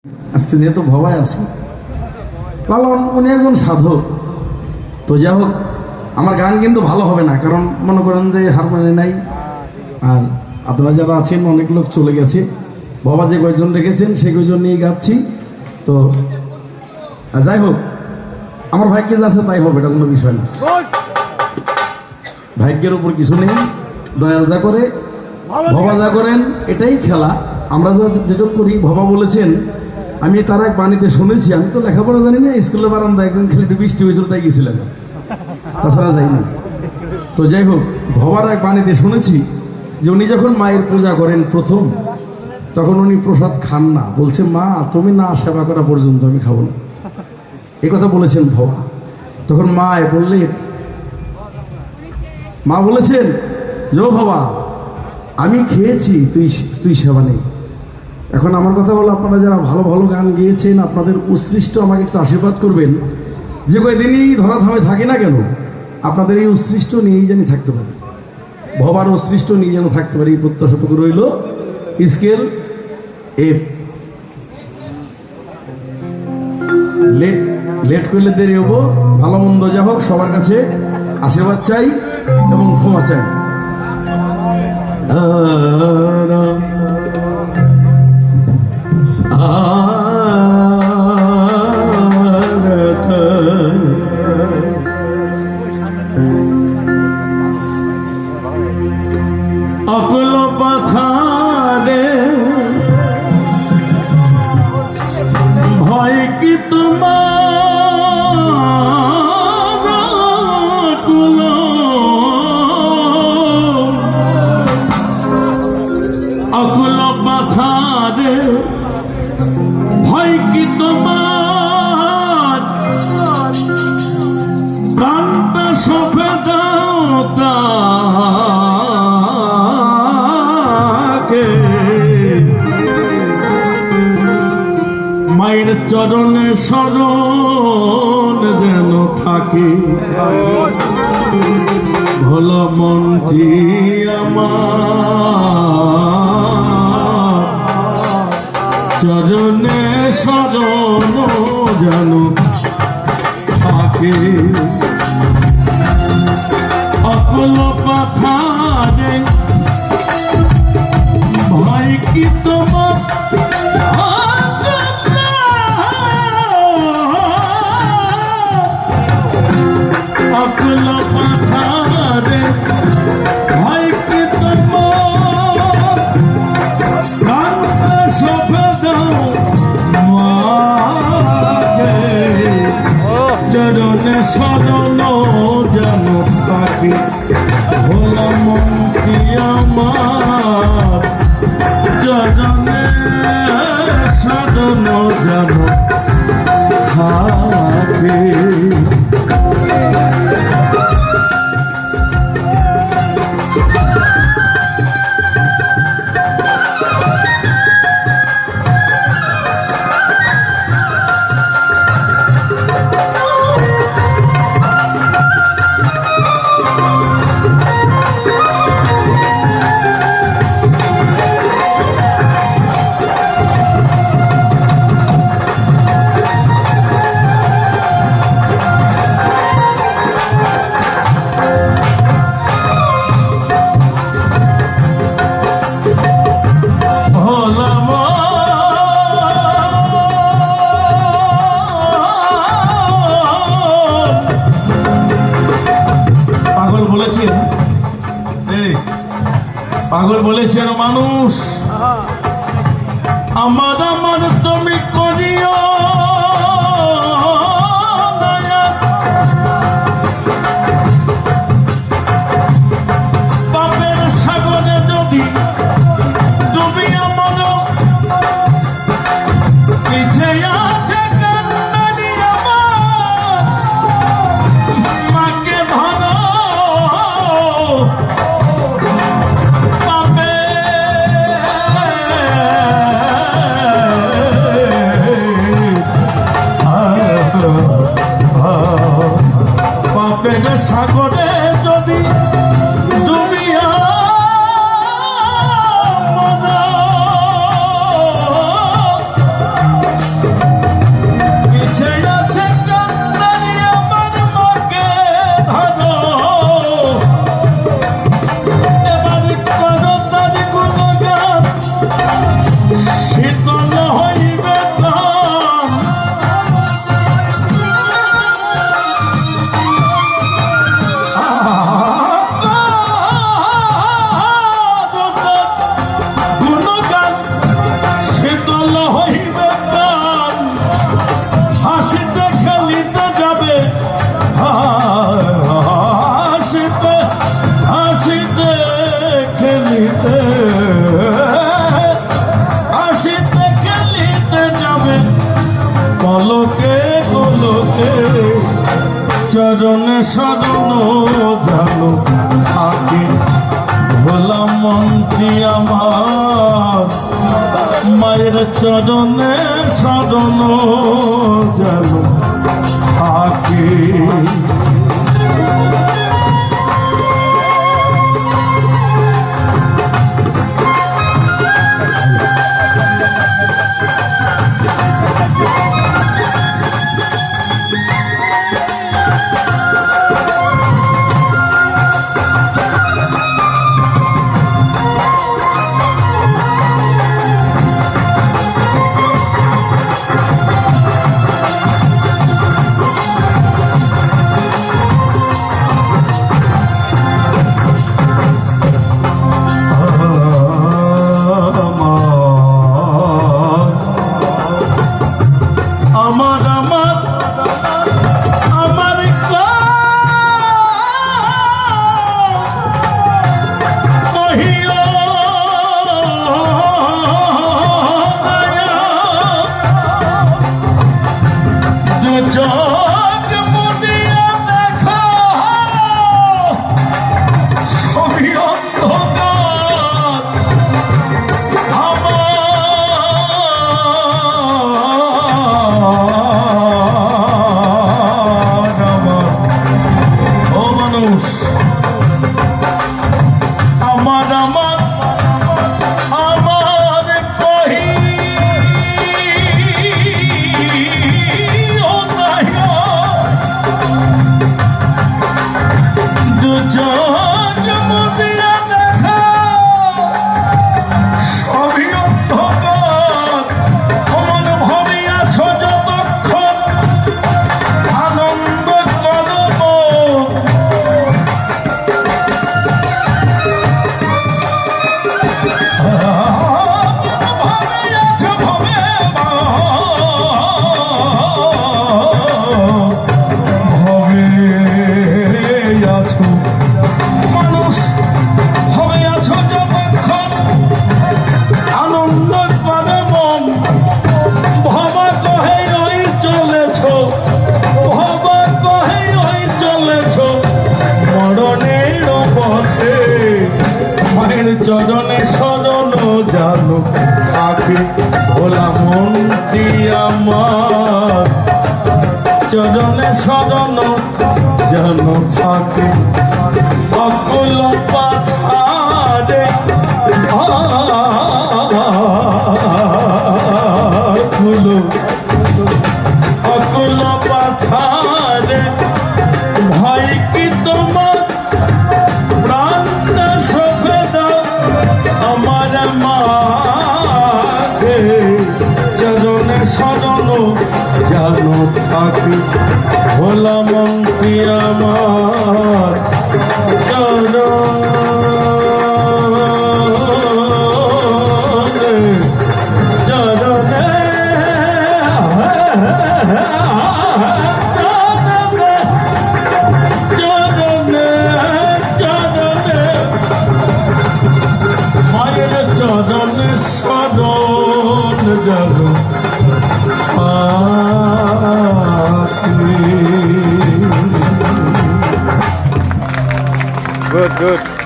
আজকে যেহেতু ভবায় আছে, লালন উনি একজন সাধক। তো যাই হোক, আমার গান কিন্তু ভালো হবে না, কারণ মনে করেন যে হারমোনিয়াম নাই, আর আপনারা যারা আছেন অনেক লোক চলে গেছে। বাবা যে কয়েকজন রেখেছেন সেই কয়েকজন নিয়ে গাচ্ছি। তো যাই হোক, আমার ভাগ্যে যা আছে তাই হবে, এটা কোনো বিষয় না। ভাগ্যের উপর কিছু নেই, দয়াল যা করে ভবা যা করেন এটাই খেলা। আমরা যেটা করি, ভবা বলেছেন, আমি তার এক বাণীতে শুনেছি, আমি তো লেখাপড়া জানি না, স্কুলে বারান্দা একজন খেলে একটু বৃষ্টি হয়েছিল তাই গেছিলেন, তাছাড়া যাইনি। তো যাই হোক, ভবার এক বাণীতে শুনেছি যে উনি যখন মায়ের পূজা করেন প্রথম, তখন উনি প্রসাদ খান না, বলছে মা তুমি না সেবা করা পর্যন্ত আমি খাবো না, এই কথা বলেছেন ভবা। তখন মা বললে, মা বলেছেন যে ও ভবা, আমি খেয়েছি, তুই সেবা নেই। এখন আমার কথা হলো, আপনারা যারা ভালো ভালো গান গেয়েছেন, আপনাদের উৎসৃষ্ট আমাকে একটু আশীর্বাদ করবেন, যে কয়দিনই ধরাধামে থাকি না কেন, আপনাদের এই উৎসৃষ্ট নিয়েই যেন থাকতে পারি, ভবার উৎসৃষ্ট নিয়ে যেন থাকতে পারি, এই প্রত্যাশাটুকু রইল। Scale F. লেট করলে দেরি হবো, ভালো মন্দ যা হোক সবার কাছে আশীর্বাদ চাই এবং ক্ষমা চাই। অকুল পাথারে ভয় কি তোমার, অকুল অকুল পাথারে ভয় কি তোমার, প্রাণটা সফে দাও তাকে, মায়ের চরণে শরণ যেন থাকে, ভোলা মনটি আমার চরণে শরণ যেন থাকে। অকুল পাথারে ভয় কি তোমার, অকুল পাথারে ভয় কি তোমার, প্রাণটা সঁপে দাও মাকে, চরণে শরণ যেন থাকে, ভোলা মনটি আমার চরণে শরণ যেন থাকে। পাগল বলেছেন মানুষ, আমার আমার তুমি করিও দয়া, পাপের সাগরে যদি ডুবি আমার পিছে আছে কান্নারি, আমার মাকে ধরো সাগরে যদি ডুবিয়া চরণে শরণ জানো থাকে ভোলা মন্ত্রী আমার, মায়ের চরণে শরণ জানো থাকে। চরণে শরণ জানো থাকে ভোলা মন্ত্রী আমার, চরণে শরণ জানো থাকে অকুল পাথারে অকুল পাথারে ভাই কি তোমার প্রাণটা সঁপে দাও আমার মাকে, চরণে শরণ জানো থাকে ভোলা মন্ত্রী আমার, চরণে চরণে শরণ জানো থাকে। Good, good.